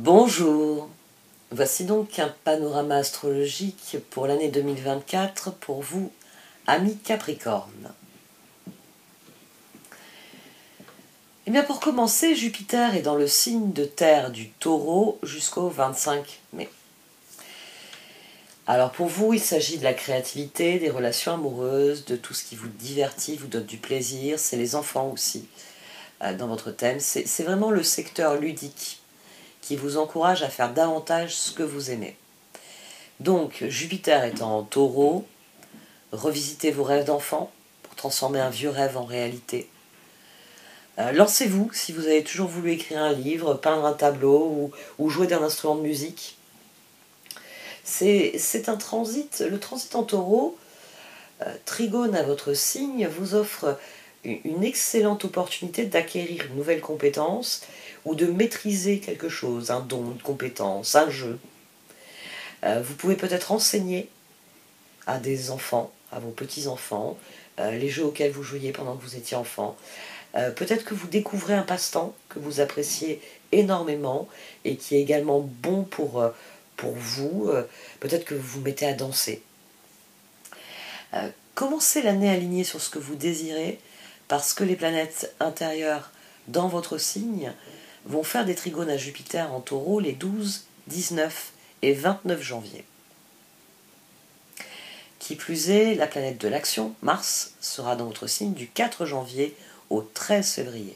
Bonjour, voici donc un panorama astrologique pour l'année 2024 pour vous, amis Capricorne. Eh bien pour commencer, Jupiter est dans le signe de terre du Taureau jusqu'au 25 mai. Alors pour vous, il s'agit de la créativité, des relations amoureuses, de tout ce qui vous divertit, vous donne du plaisir, c'est les enfants aussi dans votre thème. C'est vraiment le secteur ludique qui vous encourage à faire davantage ce que vous aimez. Donc, Jupiter étant en Taureau, revisitez vos rêves d'enfant pour transformer un vieux rêve en réalité. Lancez-vous si vous avez toujours voulu écrire un livre, peindre un tableau ou jouer d'un instrument de musique. C'est un transit, le transit en Taureau, trigone à votre signe, vous offre une excellente opportunité d'acquérir une nouvelle compétence ou de maîtriser quelque chose, un don, une compétence, un jeu. Vous pouvez peut-être enseigner à des enfants, à vos petits-enfants, les jeux auxquels vous jouiez pendant que vous étiez enfant. Peut-être que vous découvrez un passe-temps que vous appréciez énormément et qui est également bon pour vous. Peut-être que vous vous mettez à danser. Commencez l'année alignée sur ce que vous désirez parce que les planètes intérieures dans votre signe vont faire des trigones à Jupiter en Taureau les 12, 19 et 29 janvier. Qui plus est, la planète de l'action, Mars, sera dans votre signe du 4 janvier au 13 février.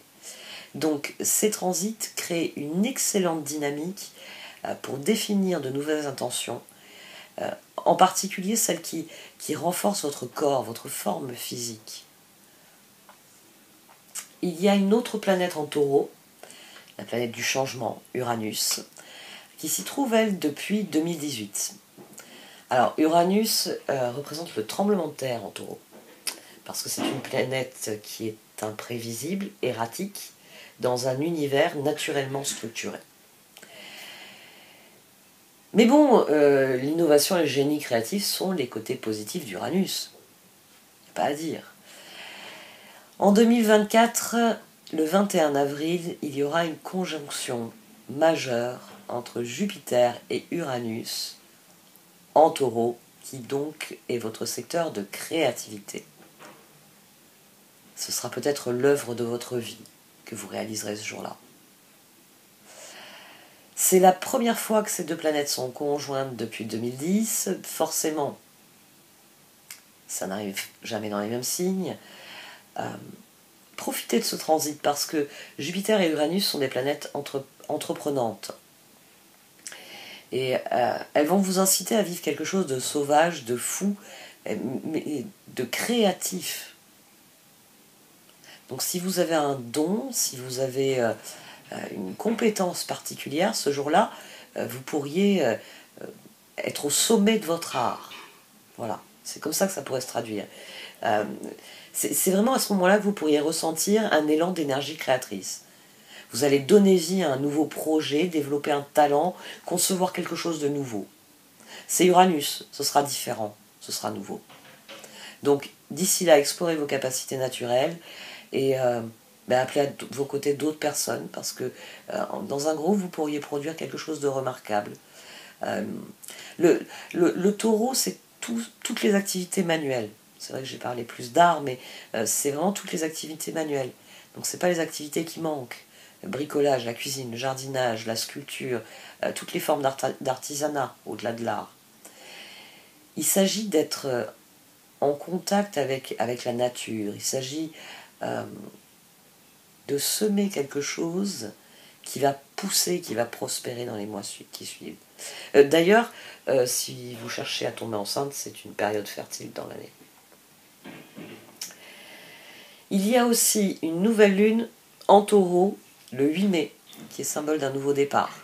Donc ces transits créent une excellente dynamique pour définir de nouvelles intentions, en particulier celles qui renforcent votre corps, votre forme physique. Il y a une autre planète en Taureau, la planète du changement, Uranus, qui s'y trouve, elle, depuis 2018. Alors, Uranus représente le tremblement de terre en Taureau, parce que c'est une planète qui est imprévisible, erratique, dans un univers naturellement structuré. Mais bon, l'innovation et le génie créatif sont les côtés positifs d'Uranus. Il n'y a pas à dire. En 2024, le 21 avril, il y aura une conjonction majeure entre Jupiter et Uranus en Taureau, qui donc est votre secteur de créativité. Ce sera peut-être l'œuvre de votre vie que vous réaliserez ce jour-là. C'est la première fois que ces deux planètes sont conjointes depuis 2010. Forcément, ça n'arrive jamais dans les mêmes signes. Profitez de ce transit parce que Jupiter et Uranus sont des planètes entreprenantes. Et elles vont vous inciter à vivre quelque chose de sauvage, de fou, mais de créatif. Donc si vous avez un don, si vous avez une compétence particulière, ce jour-là, vous pourriez être au sommet de votre art. Voilà, c'est comme ça que ça pourrait se traduire. C'est vraiment à ce moment-là que vous pourriez ressentir un élan d'énergie créatrice. Vous allez donner vie à un nouveau projet, développer un talent, concevoir quelque chose de nouveau. C'est Uranus, ce sera différent, ce sera nouveau. Donc d'ici là, explorez vos capacités naturelles et appelez à vos côtés d'autres personnes parce que dans un groupe, vous pourriez produire quelque chose de remarquable. Le taureau, c'est toutes les activités manuelles. C'est vrai que j'ai parlé plus d'art, mais c'est vraiment toutes les activités manuelles. Donc c'est pas les activités qui manquent. Le bricolage, la cuisine, le jardinage, la sculpture, toutes les formes d'artisanat au-delà de l'art. Il s'agit d'être en contact avec la nature. Il s'agit de semer quelque chose qui va pousser, qui va prospérer dans les mois qui suivent. D'ailleurs, si vous cherchez à tomber enceinte, c'est une période fertile dans l'année. Il y a aussi une nouvelle lune en Taureau, le 8 mai, qui est symbole d'un nouveau départ.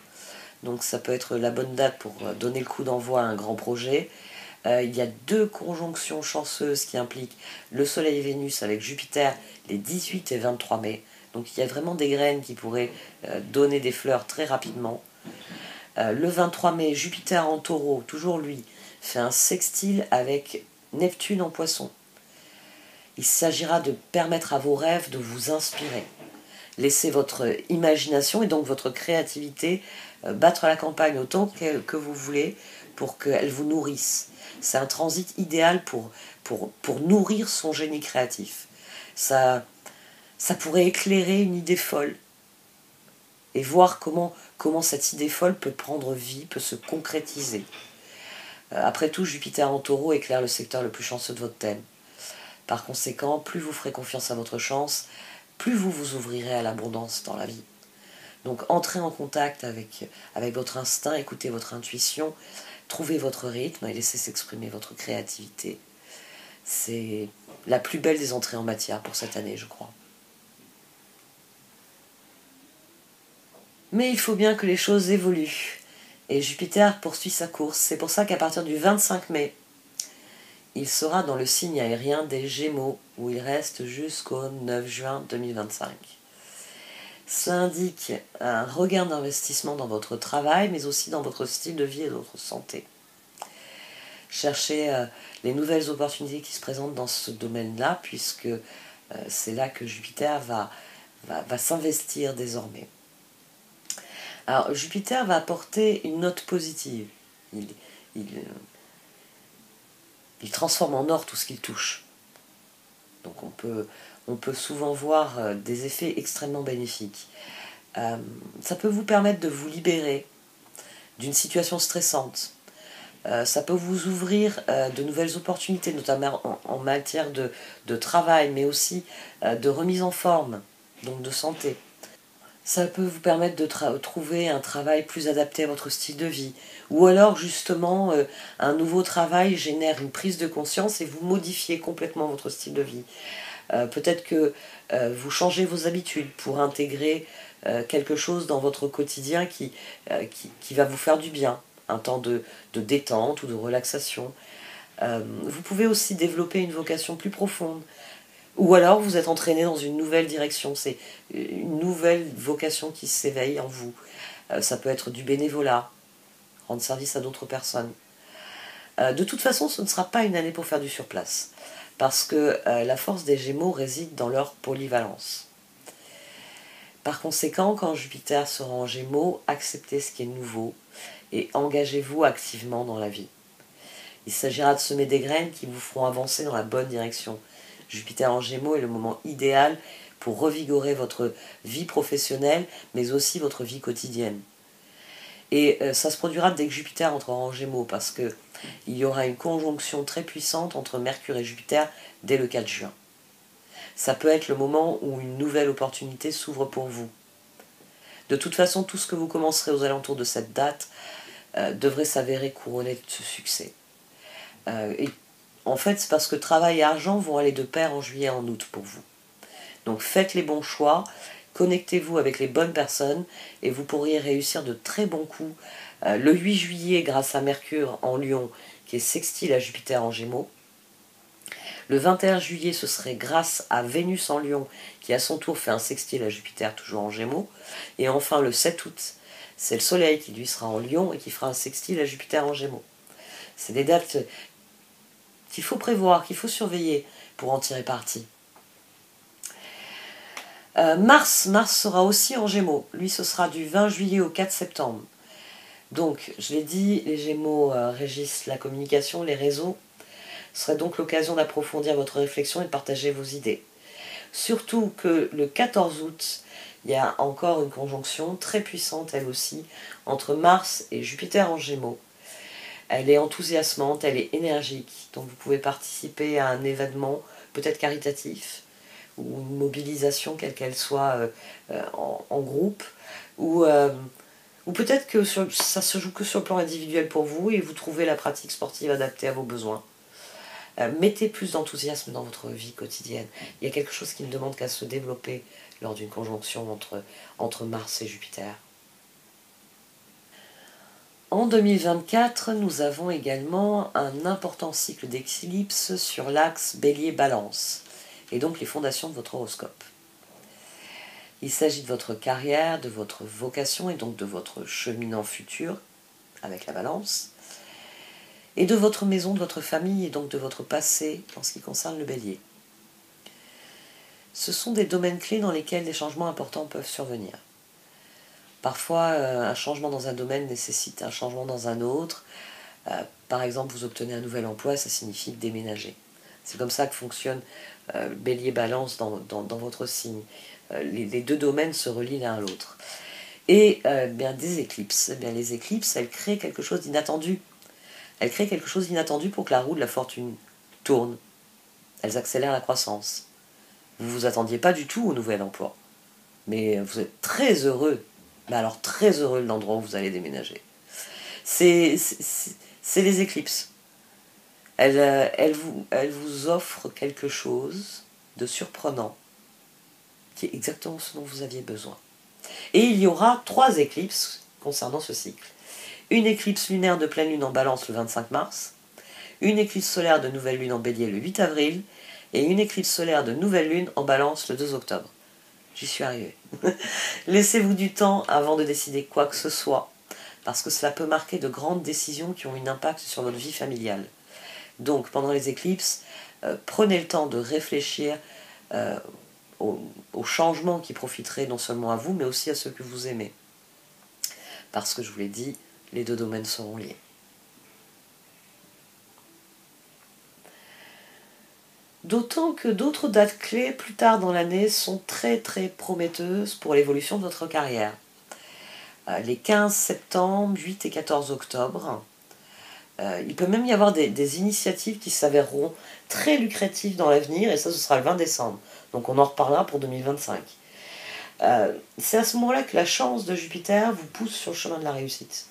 Donc ça peut être la bonne date pour donner le coup d'envoi à un grand projet. Il y a deux conjonctions chanceuses qui impliquent le Soleil et Vénus avec Jupiter les 18 et 23 mai. Donc il y a vraiment des graines qui pourraient donner des fleurs très rapidement. Le 23 mai, Jupiter en Taureau, toujours lui, fait un sextile avec Neptune en Poisson. Il s'agira de permettre à vos rêves de vous inspirer. laissez votre imagination et donc votre créativité battre la campagne autant que vous voulez pour qu'elle vous nourrisse. C'est un transit idéal pour nourrir son génie créatif. Ça pourrait éclairer une idée folle et voir comment cette idée folle peut prendre vie, peut se concrétiser. Après tout, Jupiter en Taureau éclaire le secteur le plus chanceux de votre thème. Par conséquent, plus vous ferez confiance à votre chance, plus vous vous ouvrirez à l'abondance dans la vie. Donc entrez en contact avec votre instinct, écoutez votre intuition, trouvez votre rythme et laissez s'exprimer votre créativité. C'est la plus belle des entrées en matière pour cette année, je crois. Mais il faut bien que les choses évoluent. Et Jupiter poursuit sa course. C'est pour ça qu'à partir du 25 mai, il sera dans le signe aérien des Gémeaux, où il reste jusqu'au 9 juin 2025. Ça indique un regain d'investissement dans votre travail, mais aussi dans votre style de vie et votre santé. Cherchez les nouvelles opportunités qui se présentent dans ce domaine-là, puisque c'est là que Jupiter va s'investir désormais. Alors, Jupiter va apporter une note positive. Il transforme en or tout ce qu'il touche. Donc on peut souvent voir des effets extrêmement bénéfiques. Ça peut vous permettre de vous libérer d'une situation stressante. Ça peut vous ouvrir de nouvelles opportunités, notamment en matière de travail, mais aussi de remise en forme, donc de santé. Ça peut vous permettre de trouver un travail plus adapté à votre style de vie. Ou alors, justement, un nouveau travail génère une prise de conscience et vous modifiez complètement votre style de vie. Peut-être que vous changez vos habitudes pour intégrer quelque chose dans votre quotidien qui va vous faire du bien. Un temps de détente ou de relaxation. Vous pouvez aussi développer une vocation plus profonde. Ou alors vous êtes entraîné dans une nouvelle direction, c'est une nouvelle vocation qui s'éveille en vous. Ça peut être du bénévolat, rendre service à d'autres personnes. De toute façon, ce ne sera pas une année pour faire du surplace, parce que la force des Gémeaux réside dans leur polyvalence. Par conséquent, quand Jupiter sera en Gémeaux, acceptez ce qui est nouveau et engagez-vous activement dans la vie. Il s'agira de semer des graines qui vous feront avancer dans la bonne direction. Jupiter en Gémeaux est le moment idéal pour revigorer votre vie professionnelle, mais aussi votre vie quotidienne. Et ça se produira dès que Jupiter entrera en Gémeaux, parce qu'il y aura une conjonction très puissante entre Mercure et Jupiter dès le 4 juin. Ça peut être le moment où une nouvelle opportunité s'ouvre pour vous. De toute façon, tout ce que vous commencerez aux alentours de cette date devrait s'avérer couronné de ce succès. Et en fait, c'est parce que travail et argent vont aller de pair en juillet et en août pour vous. Donc faites les bons choix, connectez-vous avec les bonnes personnes et vous pourriez réussir de très bons coups. Le 8 juillet, grâce à Mercure en Lion, qui est sextile à Jupiter en Gémeaux. Le 21 juillet, ce serait grâce à Vénus en Lion, qui à son tour fait un sextile à Jupiter, toujours en Gémeaux. Et enfin, le 7 août, c'est le Soleil qui lui sera en Lion et qui fera un sextile à Jupiter en Gémeaux. C'est des dates qu'il faut prévoir, qu'il faut surveiller pour en tirer parti. Mars sera aussi en Gémeaux. Lui, ce sera du 20 juillet au 4 septembre. Donc, je l'ai dit, les Gémeaux régissent la communication, les réseaux. Ce serait donc l'occasion d'approfondir votre réflexion et de partager vos idées. Surtout que le 14 août, il y a encore une conjonction très puissante, elle aussi, entre Mars et Jupiter en Gémeaux. Elle est enthousiasmante, elle est énergique, donc vous pouvez participer à un événement peut-être caritatif, ou une mobilisation, quelle qu'elle soit, en groupe, ou peut-être que ça se joue que sur le plan individuel pour vous et vous trouvez la pratique sportive adaptée à vos besoins. Mettez plus d'enthousiasme dans votre vie quotidienne. Il y a quelque chose qui ne demande qu'à se développer lors d'une conjonction entre Mars et Jupiter. En 2024, nous avons également un important cycle d'éclipse sur l'axe Bélier-Balance, et donc les fondations de votre horoscope. Il s'agit de votre carrière, de votre vocation, et donc de votre cheminement futur, avec la Balance, et de votre maison, de votre famille, et donc de votre passé, en ce qui concerne le Bélier. ce sont des domaines clés dans lesquels des changements importants peuvent survenir. Parfois, un changement dans un domaine nécessite un changement dans un autre. Par exemple, vous obtenez un nouvel emploi, ça signifie déménager. C'est comme ça que fonctionne Bélier-Balance dans votre signe. Les deux domaines se relient l'un à l'autre. Et bien, des éclipses. Bien, les éclipses, elles créent quelque chose d'inattendu. Elles créent quelque chose d'inattendu pour que la roue de la fortune tourne. Elles accélèrent la croissance. Vous ne vous attendiez pas du tout au nouvel emploi. Mais vous êtes très heureux. Mais alors très heureux de l'endroit où vous allez déménager. C'est les éclipses. Elles vous offrent quelque chose de surprenant, qui est exactement ce dont vous aviez besoin. Et il y aura 3 éclipses concernant ce cycle. Une éclipse lunaire de pleine lune en Balance le 25 mars, une éclipse solaire de nouvelle lune en Bélier le 8 avril, et une éclipse solaire de nouvelle lune en Balance le 2 octobre. J'y suis arrivée. Laissez-vous du temps avant de décider quoi que ce soit, parce que cela peut marquer de grandes décisions qui ont un impact sur votre vie familiale. Donc, pendant les éclipses, prenez le temps de réfléchir aux changements qui profiteraient non seulement à vous, mais aussi à ceux que vous aimez. Parce que, je vous l'ai dit, les deux domaines seront liés. D'autant que d'autres dates clés plus tard dans l'année sont très très prometteuses pour l'évolution de votre carrière. Les 15 septembre, 8 et 14 octobre, il peut même y avoir des initiatives qui s'avéreront très lucratives dans l'avenir, et ça, ce sera le 20 décembre. Donc on en reparlera pour 2025. C'est à ce moment-là que la chance de Jupiter vous pousse sur le chemin de la réussite.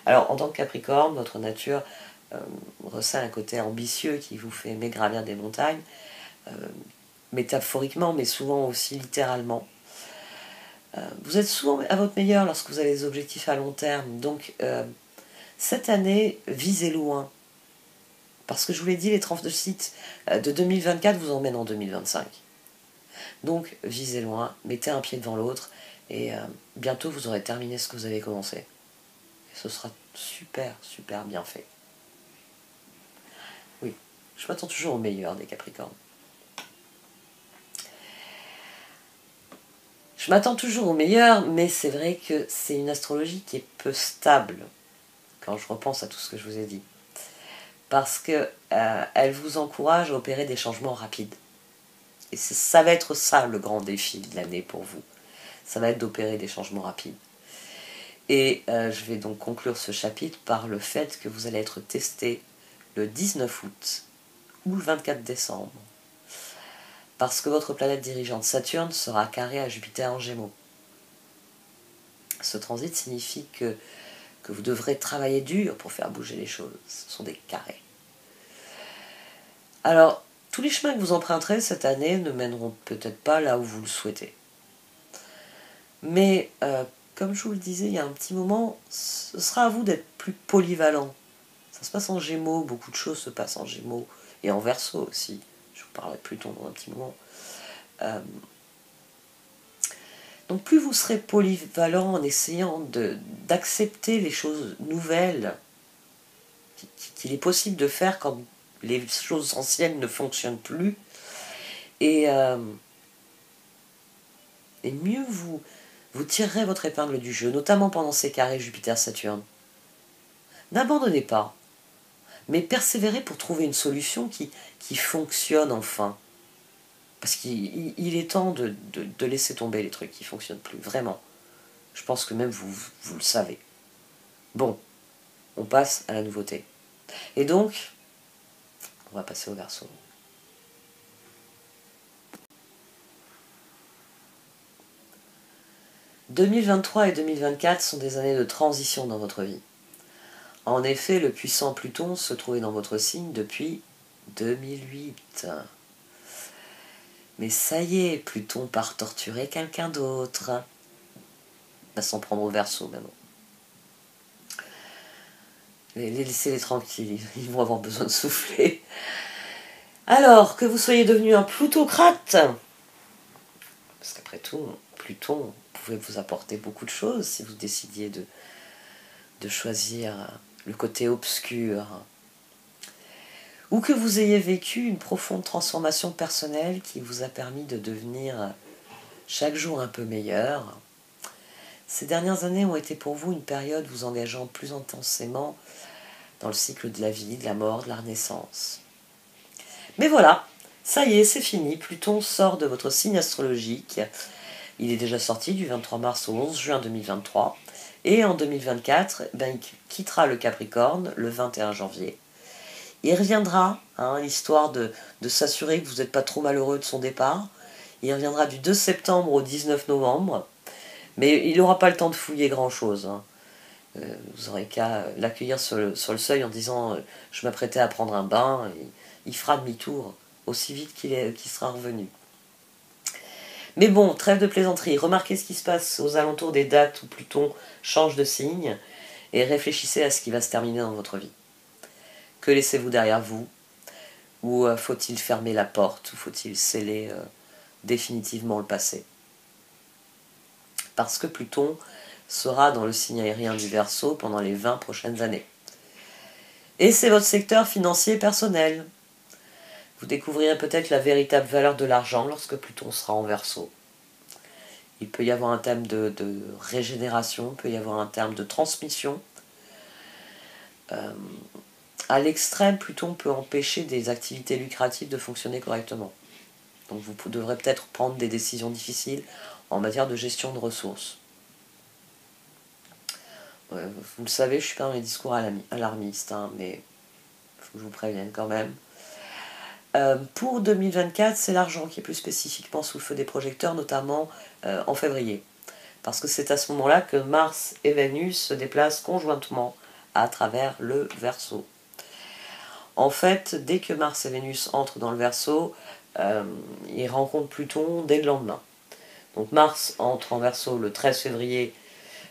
Alors, en tant que Capricorne, votre nature recèle un côté ambitieux qui vous fait aimer gravir des montagnes, métaphoriquement, mais souvent aussi littéralement. Vous êtes souvent à votre meilleur lorsque vous avez des objectifs à long terme. Donc, cette année, visez loin. Parce que je vous l'ai dit, les transits de 2024 vous emmènent en 2025. Donc, visez loin, mettez un pied devant l'autre, et bientôt vous aurez terminé ce que vous avez commencé. Et ce sera super, super bien fait. Oui, je m'attends toujours au meilleur des Capricornes. Je m'attends toujours au meilleur, mais c'est vrai que c'est une astrologie qui est peu stable, quand je repense à tout ce que je vous ai dit. Parce que elle vous encourage à opérer des changements rapides. Et ça va être ça le grand défi de l'année pour vous. Ça va être d'opérer des changements rapides. Et je vais donc conclure ce chapitre par le fait que vous allez être testé le 19 août ou le 24 décembre. Parce que votre planète dirigeante Saturne sera carrée à Jupiter en Gémeaux. Ce transit signifie que vous devrez travailler dur pour faire bouger les choses. Ce sont des carrés. Alors, tous les chemins que vous emprunterez cette année ne mèneront peut-être pas là où vous le souhaitez. Mais, comme je vous le disais il y a un petit moment, ce sera à vous d'être plus polyvalent. Ça se passe en Gémeaux, beaucoup de choses se passent en Gémeaux, et en Verseau aussi. Je vous parlerai de Pluton dans un petit moment. Donc plus vous serez polyvalent en essayant d'accepter les choses nouvelles qu'il est possible de faire quand les choses anciennes ne fonctionnent plus, et mieux vous tirerez votre épingle du jeu, notamment pendant ces carrés Jupiter-Saturne. N'abandonnez pas, mais persévérez pour trouver une solution qui fonctionne enfin. Parce qu'il est temps de laisser tomber les trucs qui ne fonctionnent plus, vraiment. Je pense que même vous le savez. Bon, on passe à la nouveauté. Et donc, on va passer au Verseau. « 2023 et 2024 sont des années de transition dans votre vie. En effet, le puissant Pluton se trouvait dans votre signe depuis 2008. Mais ça y est, Pluton part torturer quelqu'un d'autre. Va s'en prendre au Verseau maintenant. Laissez-les tranquilles, ils vont avoir besoin de souffler. Alors, que vous soyez devenu un plutocrate, parce qu'après tout, Pluton pouvait vous apporter beaucoup de choses si vous décidiez de choisir le côté obscur. ou que vous ayez vécu une profonde transformation personnelle qui vous a permis de devenir chaque jour un peu meilleur. Ces dernières années ont été pour vous une période vous engageant plus intensément dans le cycle de la vie, de la mort, de la renaissance. Mais voilà, ça y est, c'est fini. Pluton sort de votre signe astrologique. Il est déjà sorti du 23 mars au 11 juin 2023. Et en 2024, il quittera le Capricorne le 21 janvier. Il reviendra, histoire de s'assurer que vous n'êtes pas trop malheureux de son départ. Il reviendra du 2 septembre au 19 novembre. Mais il n'aura pas le temps de fouiller grand-chose. Vous n'aurez qu'à l'accueillir sur le seuil en disant je m'apprêtais à prendre un bain. Et il fera demi-tour aussi vite qu'il sera revenu. Mais bon, trêve de plaisanterie. Remarquez ce qui se passe aux alentours des dates où Pluton change de signe et réfléchissez à ce qui va se terminer dans votre vie. Que laissez-vous derrière vous? Ou faut-il fermer la porte? Ou faut-il sceller définitivement le passé? Parce que Pluton sera dans le signe aérien du Verseau pendant les 20 prochaines années. Et c'est votre secteur financier personnel. Vous découvrirez peut-être la véritable valeur de l'argent lorsque Pluton sera en Verseau. Il peut y avoir un thème de régénération, il peut y avoir un terme de transmission. À l'extrême, Pluton peut empêcher des activités lucratives de fonctionner correctement. Donc vous devrez peut-être prendre des décisions difficiles en matière de gestion de ressources. Vous le savez, je ne suis pas dans les discours alarmistes, mais il faut que je vous prévienne quand même. Pour 2024, c'est l'argent qui est plus spécifiquement sous le feu des projecteurs, notamment en février. Parce que c'est à ce moment-là que Mars et Vénus se déplacent conjointement à travers le Verseau. En fait, dès que Mars et Vénus entrent dans le Verseau, ils rencontrent Pluton dès le lendemain. Donc Mars entre en Verseau le 13 février,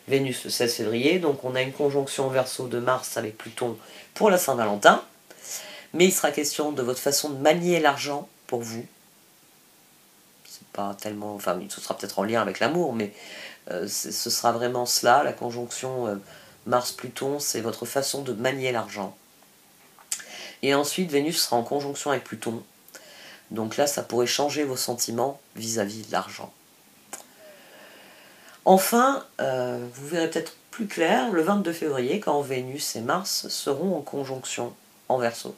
Vénus le 16 février. Donc on a une conjonction en Verseau de Mars avec Pluton pour la Saint-Valentin. Mais il sera question de votre façon de manier l'argent pour vous. C'est pas tellement... Enfin, ce sera peut-être en lien avec l'amour, mais ce sera vraiment cela, la conjonction Mars-Pluton, c'est votre façon de manier l'argent. Et ensuite, Vénus sera en conjonction avec Pluton. Donc là, ça pourrait changer vos sentiments vis-à-vis de l'argent. Enfin, vous verrez peut-être plus clair le 22 février, quand Vénus et Mars seront en conjonction en Verseau.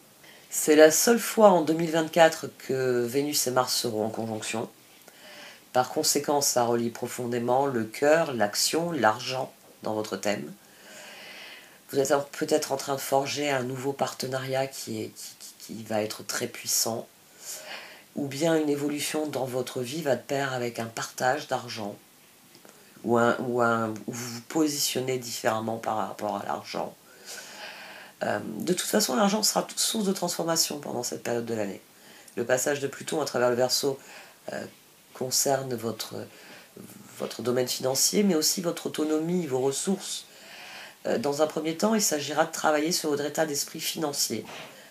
C'est la seule fois en 2024 que Vénus et Mars seront en conjonction. Par conséquent, ça relie profondément le cœur, l'action, l'argent dans votre thème. Vous êtes peut-être en train de forger un nouveau partenariat qui va être très puissant, ou bien une évolution dans votre vie va de pair avec un partage d'argent, ou vous vous positionnez différemment par rapport à l'argent. De toute façon, l'argent sera source de transformation pendant cette période de l'année. Le passage de Pluton à travers le Verseau concerne votre domaine financier, mais aussi votre autonomie, vos ressources. Dans un premier temps, il s'agira de travailler sur votre état d'esprit financier,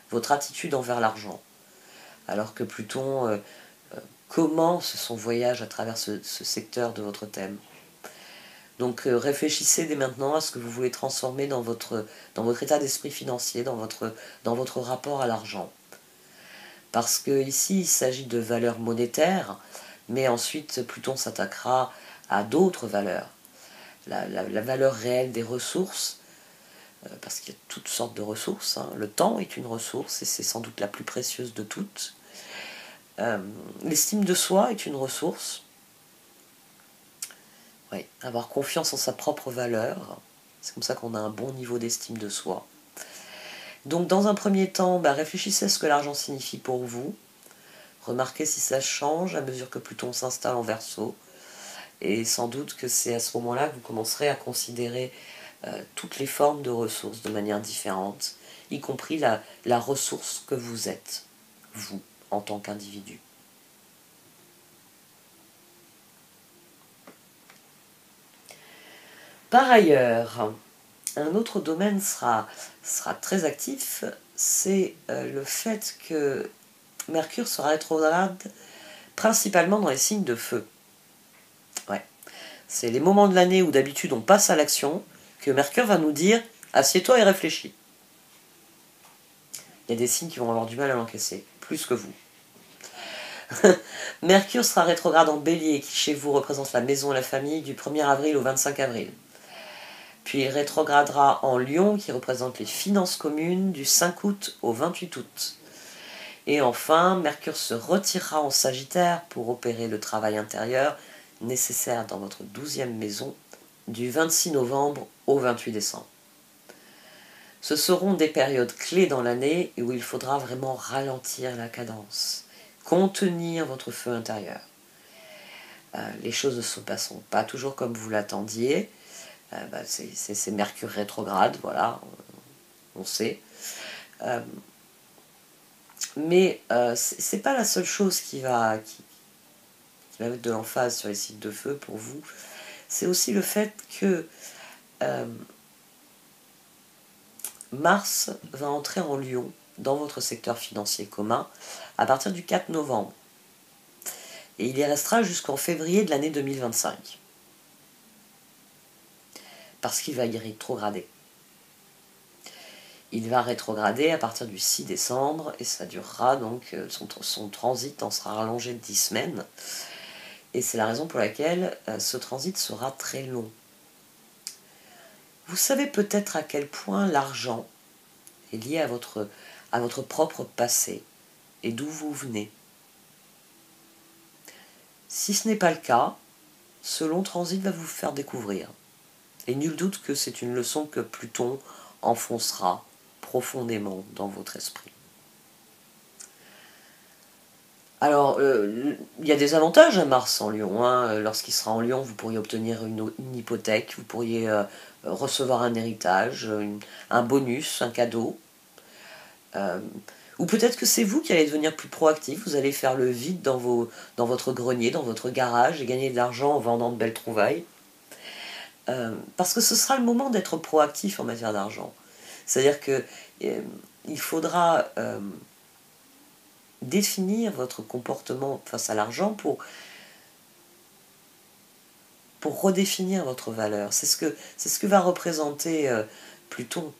votre attitude envers l'argent. Alors que Pluton commence son voyage à travers ce secteur de votre thème. Donc réfléchissez dès maintenant à ce que vous voulez transformer dans votre état d'esprit financier, dans votre rapport à l'argent. Parce que ici, il s'agit de valeurs monétaires, mais ensuite Pluton s'attaquera à d'autres valeurs. La valeur réelle des ressources, parce qu'il y a toutes sortes de ressources. Le temps est une ressource et c'est sans doute la plus précieuse de toutes. L'estime de soi est une ressource. Oui, avoir confiance en sa propre valeur, c'est comme ça qu'on a un bon niveau d'estime de soi. Donc dans un premier temps, réfléchissez à ce que l'argent signifie pour vous. Remarquez si ça change à mesure que Pluton s'installe en Verseau. Et sans doute que c'est à ce moment-là que vous commencerez à considérer toutes les formes de ressources de manière différente, y compris la ressource que vous êtes, vous, en tant qu'individu. Par ailleurs, un autre domaine sera très actif, c'est le fait que Mercure sera rétrograde principalement dans les signes de feu. Ouais. C'est les moments de l'année où d'habitude on passe à l'action que Mercure va nous dire « assieds-toi et réfléchis ». Il y a des signes qui vont avoir du mal à l'encaisser, plus que vous. Mercure sera rétrograde en Bélier, qui chez vous représente la maison et la famille, du 1er avril au 25 avril. Puis il rétrogradera en Lion, qui représente les finances communes, du 5 août au 28 août. Et enfin, Mercure se retirera en Sagittaire pour opérer le travail intérieur nécessaire dans votre 12e maison, du 26 novembre au 28 décembre. Ce seront des périodes clés dans l'année où il faudra vraiment ralentir la cadence, contenir votre feu intérieur. Les choses ne se passeront pas toujours comme vous l'attendiez. C'est Mercure rétrograde, voilà, on sait. Mais c'est pas la seule chose qui va mettre de l'emphase sur les signes de feu pour vous. C'est aussi le fait que Mars va entrer en Lion dans votre secteur financier commun à partir du 4 novembre. Et il y restera jusqu'en février de l'année 2025. Parce qu'il va y rétrograder. Il va rétrograder à partir du 6 décembre et ça durera donc, son transit en sera rallongé de 10 semaines. Et c'est la raison pour laquelle ce transit sera très long. Vous savez peut-être à quel point l'argent est lié à votre propre passé et d'où vous venez. Si ce n'est pas le cas, ce long transit va vous faire découvrir. Et nul doute que c'est une leçon que Pluton enfoncera profondément dans votre esprit. Alors, il y a des avantages à Mars en Lion. Lorsqu'il sera en Lion, vous pourriez obtenir une hypothèque, vous pourriez recevoir un héritage, un bonus, un cadeau. Ou peut-être que c'est vous qui allez devenir plus proactif, vous allez faire le vide dans votre grenier, dans votre garage et gagner de l'argent en vendant de belles trouvailles. Parce que ce sera le moment d'être proactif en matière d'argent. C'est-à-dire qu'il faudra définir votre comportement face à l'argent pour redéfinir votre valeur. C'est ce que va représenter Pluton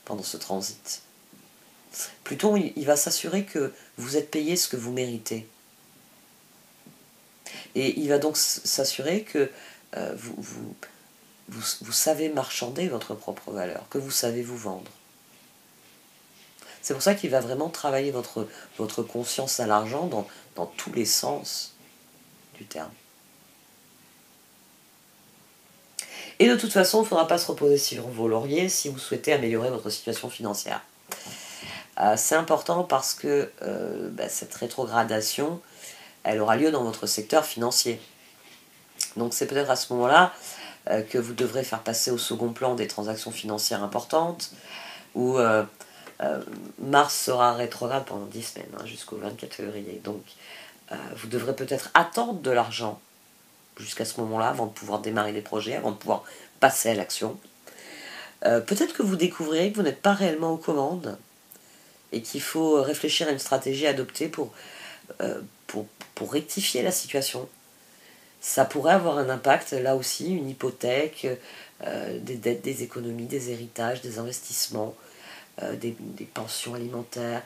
pendant ce transit. Pluton, il va s'assurer que vous êtes payé ce que vous méritez. Et il va donc s'assurer que vous savez marchander votre propre valeur, que vous savez vous vendre. C'est pour ça qu'il va vraiment travailler votre conscience à l'argent dans tous les sens du terme. Et de toute façon, il ne faudra pas se reposer sur vos lauriers si vous souhaitez améliorer votre situation financière. C'est important parce que cette rétrogradation, elle aura lieu dans votre secteur financier. Donc c'est peut-être à ce moment-là que vous devrez faire passer au second plan des transactions financières importantes, où Mars sera rétrograde pendant 10 semaines, jusqu'au 24 février. Donc vous devrez peut-être attendre de l'argent jusqu'à ce moment-là, avant de pouvoir démarrer les projets, avant de pouvoir passer à l'action. Peut-être que vous découvrirez que vous n'êtes pas réellement aux commandes, et qu'il faut réfléchir à une stratégie à adopter pour rectifier la situation. Ça pourrait avoir un impact, là aussi, une hypothèque, des dettes, des économies, des héritages, des investissements, des pensions alimentaires.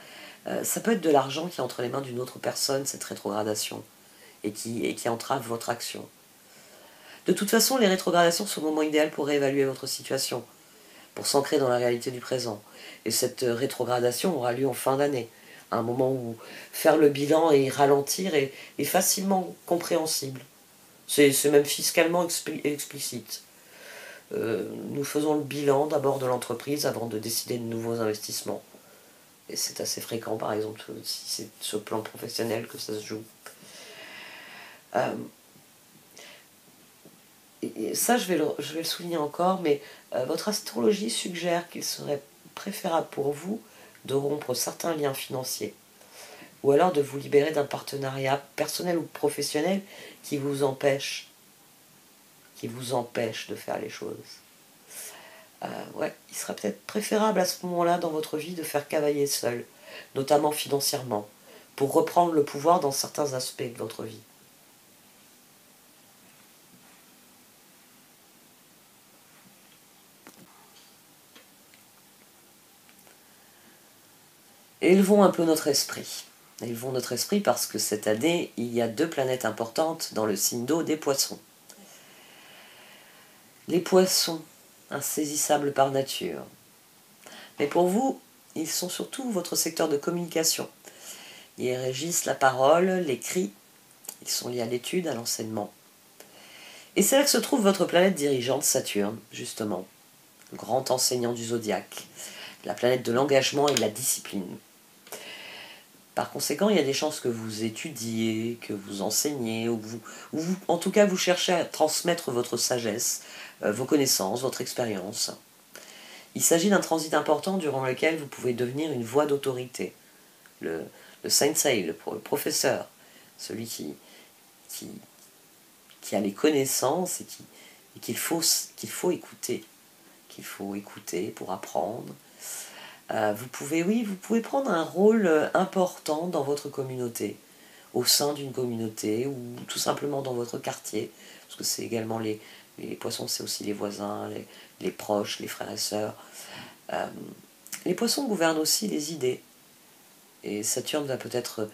Ça peut être de l'argent qui est entre les mains d'une autre personne, cette rétrogradation, et qui entrave votre action. De toute façon, les rétrogradations sont le moment idéal pour réévaluer votre situation, pour s'ancrer dans la réalité du présent. Et cette rétrogradation aura lieu en fin d'année, à un moment où faire le bilan et ralentir est facilement compréhensible. C'est même fiscalement explicite. Nous faisons le bilan d'abord de l'entreprise avant de décider de nouveaux investissements. Et c'est assez fréquent, par exemple, si c'est sur le plan professionnel que ça se joue. Et ça, je vais le souligner encore, mais votre astrologie suggère qu'il serait préférable pour vous de rompre certains liens financiers, ou alors de vous libérer d'un partenariat personnel ou professionnel qui vous empêche de faire les choses. Il serait peut-être préférable à ce moment-là dans votre vie de faire cavalier seul, notamment financièrement, pour reprendre le pouvoir dans certains aspects de votre vie. Élevons un peu notre esprit. Élevons notre esprit parce que cette année, il y a 2 planètes importantes dans le signe d'eau des poissons. Les poissons, insaisissables par nature. Mais pour vous, ils sont surtout votre secteur de communication. Ils régissent la parole, l'écrit, ils sont liés à l'étude, à l'enseignement. Et c'est là que se trouve votre planète dirigeante, Saturne, justement, le grand enseignant du zodiaque, la planète de l'engagement et de la discipline. Par conséquent, il y a des chances que vous étudiez, que vous enseignez, ou en tout cas, vous cherchez à transmettre votre sagesse, vos connaissances, votre expérience. Il s'agit d'un transit important durant lequel vous pouvez devenir une voix d'autorité. Le sensei, le professeur, celui qui a les connaissances et qu'il faut écouter. Qu'il faut écouter pour apprendre. Vous pouvez prendre un rôle important dans votre communauté, au sein d'une communauté ou tout simplement dans votre quartier, parce que c'est également les poissons, c'est aussi les voisins, les proches, les frères et sœurs. Les poissons gouvernent aussi les idées, et Saturne va peut-être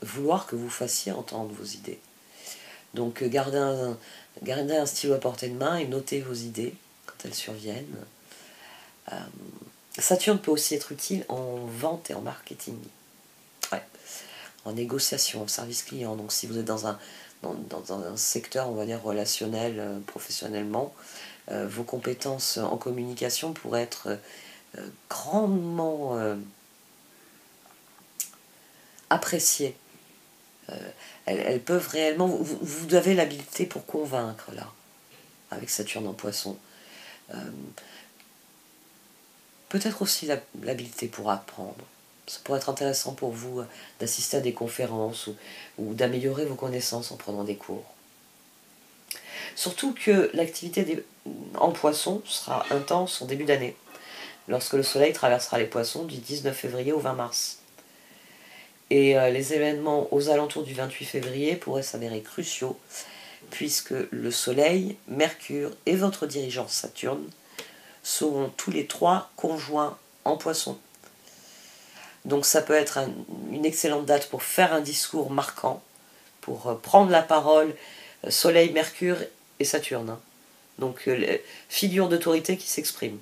vouloir que vous fassiez entendre vos idées. Donc gardez un stylo à portée de main et notez vos idées quand elles surviennent. Saturne peut aussi être utile en vente et en marketing. Ouais. En négociation, en service client. Donc si vous êtes dans un secteur, on va dire, relationnel, professionnellement, vos compétences en communication pourraient être grandement appréciées. Elles peuvent réellement... Vous avez l'habilité pour convaincre, là, avec Saturne en Poisson. Peut-être aussi l'habilité pour apprendre. Ça pourrait être intéressant pour vous d'assister à des conférences ou d'améliorer vos connaissances en prenant des cours. Surtout que l'activité en Poisson sera intense en début d'année, lorsque le Soleil traversera les Poissons du 19 février au 20 mars. Et les événements aux alentours du 28 février pourraient s'avérer cruciaux, puisque le Soleil, Mercure et votre dirigeant Saturne seront tous les 3 conjoints en Poisson. Donc ça peut être une excellente date pour faire un discours marquant, pour prendre la parole, Soleil, Mercure et Saturne. Donc figure d'autorité qui s'exprime.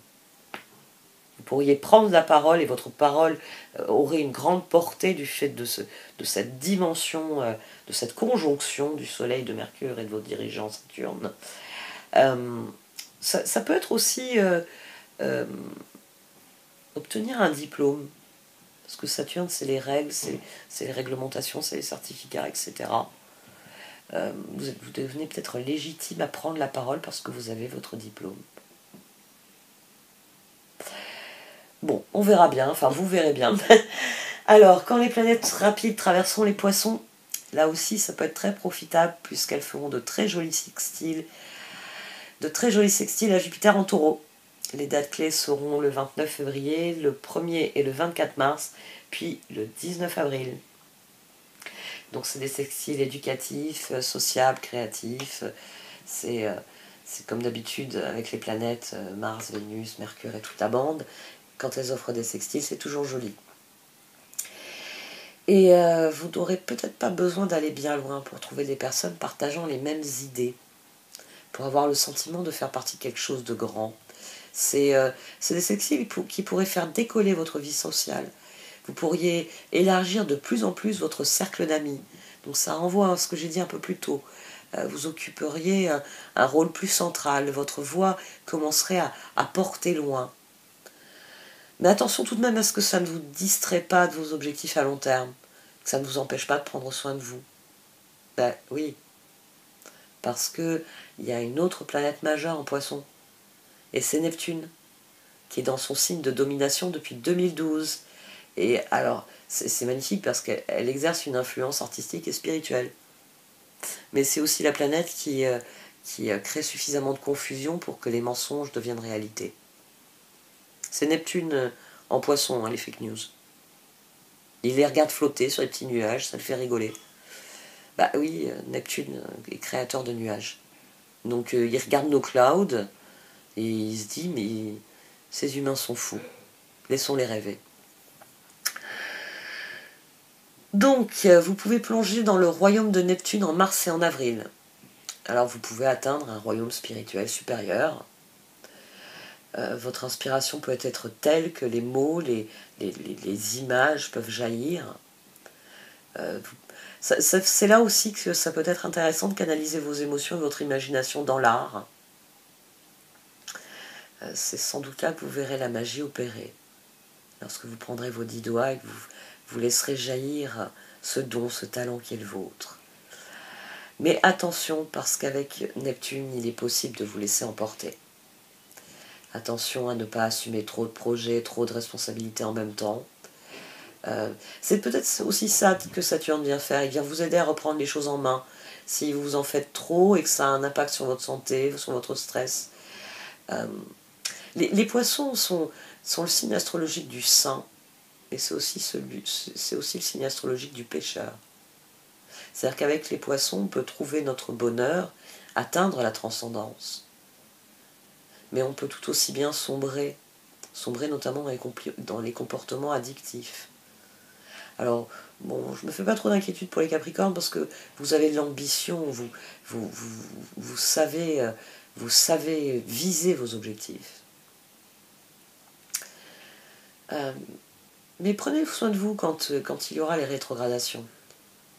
Vous pourriez prendre la parole et votre parole aurait une grande portée du fait de cette dimension, de cette conjonction du Soleil, de Mercure et de votre dirigeant Saturne. Ça peut être aussi obtenir un diplôme, parce que Saturne, c'est les règles, c'est les réglementations, c'est les certificats, etc. Vous devenez peut-être légitime à prendre la parole parce que vous avez votre diplôme. Bon, on verra bien, enfin vous verrez bien. Alors, quand les planètes rapides traverseront les Poissons, là aussi ça peut être très profitable puisqu'elles feront de très jolis sextiles à Jupiter en Taureau. Les dates clés seront le 29 février, le 1er et le 24 mars, puis le 19 avril. Donc c'est des sextiles éducatifs, sociables, créatifs. C'est comme d'habitude avec les planètes Mars, Vénus, Mercure et toute la bande. Quand elles offrent des sextiles, c'est toujours joli. Et vous n'aurez peut-être pas besoin d'aller bien loin pour trouver des personnes partageant les mêmes idées, pour avoir le sentiment de faire partie de quelque chose de grand. C'est des sextiles qui pourraient faire décoller votre vie sociale. Vous pourriez élargir de plus en plus votre cercle d'amis. Donc ça renvoie à ce que j'ai dit un peu plus tôt. Vous occuperiez un rôle plus central. Votre voix commencerait à porter loin. Mais attention tout de même à ce que ça ne vous distrait pas de vos objectifs à long terme. Que ça ne vous empêche pas de prendre soin de vous. Ben oui. Parce qu'il y a une autre planète majeure en Poisson. Et c'est Neptune, qui est dans son signe de domination depuis 2012. Et alors, c'est magnifique parce qu'elle exerce une influence artistique et spirituelle. Mais c'est aussi la planète qui crée suffisamment de confusion pour que les mensonges deviennent réalité. C'est Neptune en Poisson, hein, les fake news. Il les regarde flotter sur les petits nuages, ça le fait rigoler. Bah oui, Neptune est créateur de nuages. Donc il regarde nos clouds et il se dit, mais ces humains sont fous. Laissons-les rêver. Donc, vous pouvez plonger dans le royaume de Neptune en mars et en avril. Alors, vous pouvez atteindre un royaume spirituel supérieur. Votre inspiration peut être telle que les mots, les images peuvent jaillir. C'est là aussi que ça peut être intéressant de canaliser vos émotions et votre imagination dans l'art. C'est sans doute là que vous verrez la magie opérer. Lorsque vous prendrez vos 10 doigts et que vous laisserez jaillir ce don, ce talent qui est le vôtre. Mais attention, parce qu'avec Neptune, il est possible de vous laisser emporter. Attention à ne pas assumer trop de projets, trop de responsabilités en même temps. C'est peut-être aussi ça que Saturne vient faire. Il vient vous aider à reprendre les choses en main. Si vous en faites trop et que ça a un impact sur votre santé, sur votre stress. Les poissons sont le signe astrologique du saint, mais c'est aussi le signe astrologique du pécheur. C'est-à-dire qu'avec les poissons, on peut trouver notre bonheur, atteindre la transcendance. Mais on peut tout aussi bien sombrer notamment dans les comportements addictifs. Alors, bon, je ne me fais pas trop d'inquiétude pour les Capricornes parce que vous avez de l'ambition, vous savez viser vos objectifs. Mais prenez soin de vous quand il y aura les rétrogradations,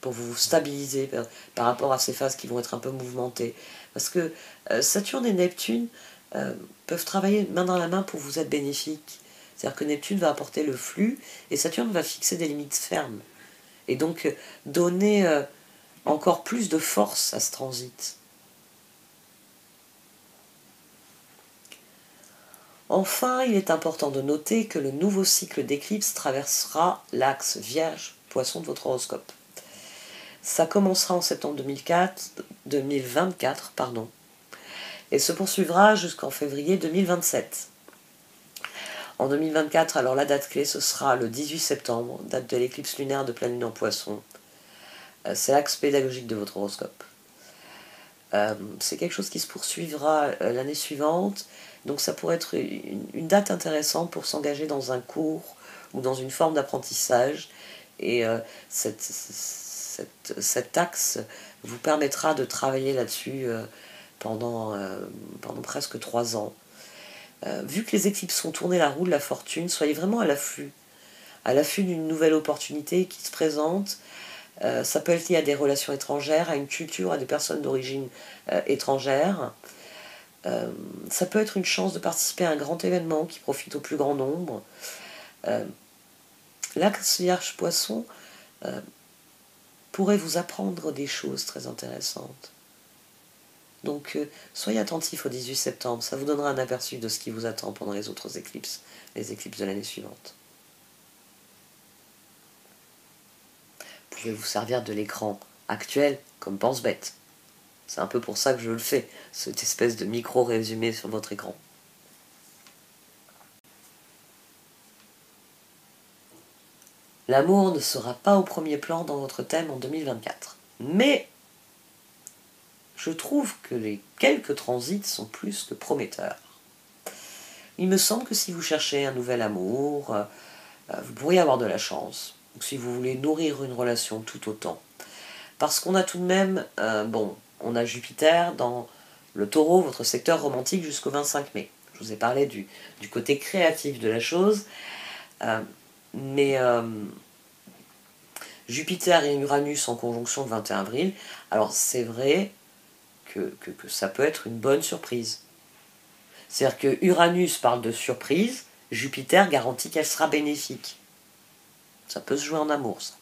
pour vous stabiliser par rapport à ces phases qui vont être un peu mouvementées. Parce que Saturne et Neptune peuvent travailler main dans la main pour vous être bénéfiques. C'est-à-dire que Neptune va apporter le flux et Saturne va fixer des limites fermes. Et donc donner encore plus de force à ce transit. Enfin, il est important de noter que le nouveau cycle d'éclipse traversera l'axe Vierge-Poisson de votre horoscope. Ça commencera en septembre 2024, et se poursuivra jusqu'en février 2027. En 2024, alors la date clé, ce sera le 18 septembre, date de l'éclipse lunaire de pleine lune en Poisson. C'est l'axe pédagogique de votre horoscope. C'est quelque chose qui se poursuivra l'année suivante, donc ça pourrait être une date intéressante pour s'engager dans un cours ou dans une forme d'apprentissage, et cet axe vous permettra de travailler là-dessus pendant presque 3 ans. Vu que les éclipses font tourner la roue de la fortune, soyez vraiment à l'affût d'une nouvelle opportunité qui se présente. Ça peut être lié à des relations étrangères, à une culture, à des personnes d'origine étrangère. Ça peut être une chance de participer à un grand événement qui profite au plus grand nombre. L'axe Vierge-Poisson pourrait vous apprendre des choses très intéressantes. Donc soyez attentifs au 18 septembre, ça vous donnera un aperçu de ce qui vous attend pendant les autres éclipses, les éclipses de l'année suivante. Vous pouvez vous servir de l'écran actuel comme pense-bête. C'est un peu pour ça que je le fais, cette espèce de micro-résumé sur votre écran. L'amour ne sera pas au premier plan dans votre thème en 2024. Mais je trouve que les quelques transits sont plus que prometteurs. Il me semble que si vous cherchez un nouvel amour, vous pourriez avoir de la chance. Donc si vous voulez nourrir une relation tout autant. Parce qu'on a tout de même, on a Jupiter dans le Taureau, votre secteur romantique, jusqu'au 25 mai. Je vous ai parlé du côté créatif de la chose. Mais Jupiter et Uranus en conjonction le 21 avril, alors c'est vrai que ça peut être une bonne surprise. C'est-à-dire que Uranus parle de surprise, Jupiter garantit qu'elle sera bénéfique. Ça peut se jouer en amour, ça.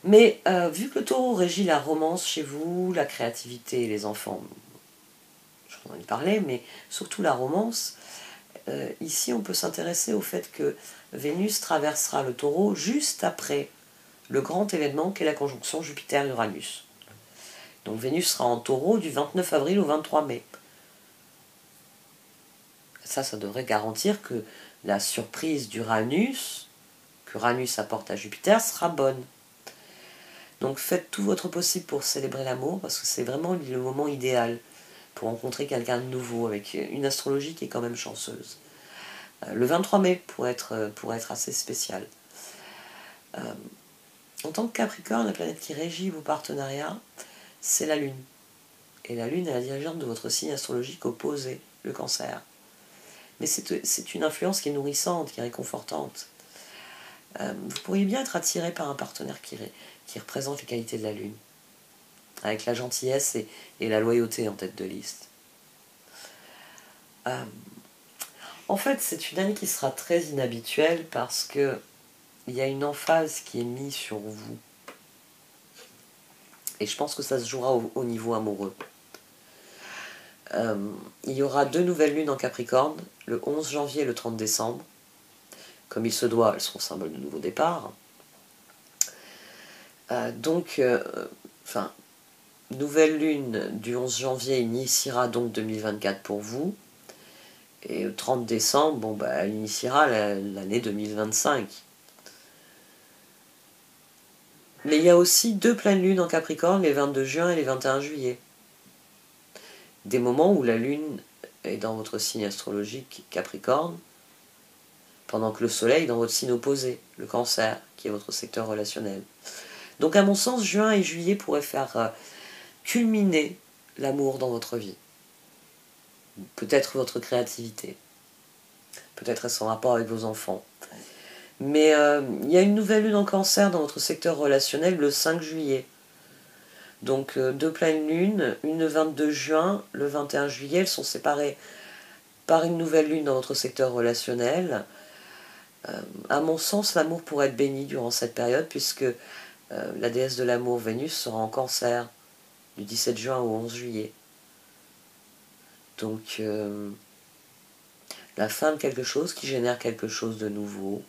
Mais vu que le Taureau régit la romance chez vous, la créativité et les enfants, j'en ai parlé, mais surtout la romance, ici on peut s'intéresser au fait que Vénus traversera le Taureau juste après le grand événement qu'est la conjonction Jupiter-Uranus. Donc Vénus sera en Taureau du 29 avril au 23 mai. Ça devrait garantir que la surprise d'Uranus, qu'Uranus apporte à Jupiter, sera bonne. Donc faites tout votre possible pour célébrer l'amour, parce que c'est vraiment le moment idéal pour rencontrer quelqu'un de nouveau, avec une astrologie qui est quand même chanceuse. Le 23 mai pourrait être assez spécial. En tant que Capricorne, la planète qui régit vos partenariats, c'est la Lune. Et la Lune est la dirigeante de votre signe astrologique opposé, le Cancer. Mais c'est une influence qui est nourrissante, qui est réconfortante. Vous pourriez bien être attiré par un partenaire qui représente les qualités de la Lune, avec la gentillesse et la loyauté en tête de liste. En fait, c'est une année qui sera très inhabituelle parce que il y a une emphase qui est mise sur vous. Et je pense que ça se jouera au niveau amoureux. Il y aura 2 nouvelles lunes en Capricorne, le 11 janvier et le 30 décembre. Comme il se doit, elles seront symbole de nouveau départ. Nouvelle lune du 11 janvier initiera donc 2024 pour vous. Et le 30 décembre, elle initiera l'année 2025. Mais il y a aussi 2 pleines lunes en Capricorne, les 22 juin et les 21 juillet. Des moments où la lune est dans votre signe astrologique Capricorne, pendant que le soleil est dans votre signe opposé, le Cancer, qui est votre secteur relationnel. Donc à mon sens, juin et juillet pourraient faire culminer l'amour dans votre vie. Peut-être votre créativité. Peut-être est-ce en rapport avec vos enfants. Mais il y a une nouvelle lune en Cancer dans votre secteur relationnel le 5 juillet. Donc 2 pleines lunes, une le 22 juin, le 21 juillet, elles sont séparées par une nouvelle lune dans votre secteur relationnel. À mon sens, l'amour pourrait être béni durant cette période puisque la déesse de l'amour, Vénus, sera en Cancer du 17 juin au 11 juillet. Donc la fin de quelque chose qui génère quelque chose de nouveau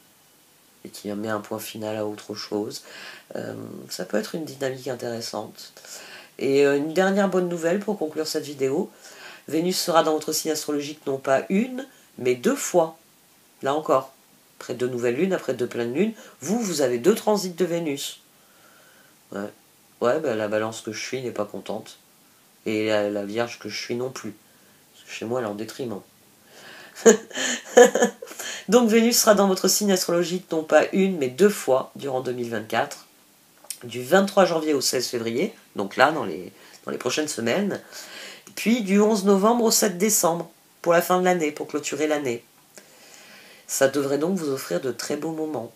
et qui met un point final à autre chose. Ça peut être une dynamique intéressante. Et une dernière bonne nouvelle pour conclure cette vidéo. Vénus sera dans votre signe astrologique non pas une, mais 2 fois. Là encore, après 2 nouvelles lunes, après 2 pleines lunes, vous avez 2 transits de Vénus. Ouais, la balance que je suis n'est pas contente. Et la vierge que je suis non plus. Parce que chez moi, elle est en détriment. Donc Vénus sera dans votre signe astrologique non pas une, mais 2 fois durant 2024. Du 23 janvier au 16 février, donc là, dans les prochaines semaines. Puis du 11 novembre au 7 décembre, pour la fin de l'année, pour clôturer l'année. Ça devrait donc vous offrir de très beaux moments.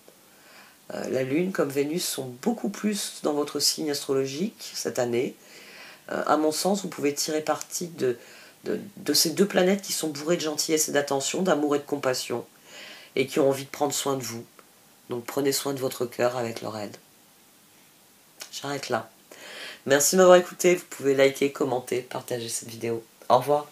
La Lune comme Vénus sont beaucoup plus dans votre signe astrologique cette année. À mon sens, vous pouvez tirer parti de ces 2 planètes qui sont bourrées de gentillesse et d'attention, d'amour et de compassion, et qui ont envie de prendre soin de vous. Donc prenez soin de votre cœur avec leur aide. J'arrête là. Merci de m'avoir écouté. Vous pouvez liker, commenter, partager cette vidéo. Au revoir.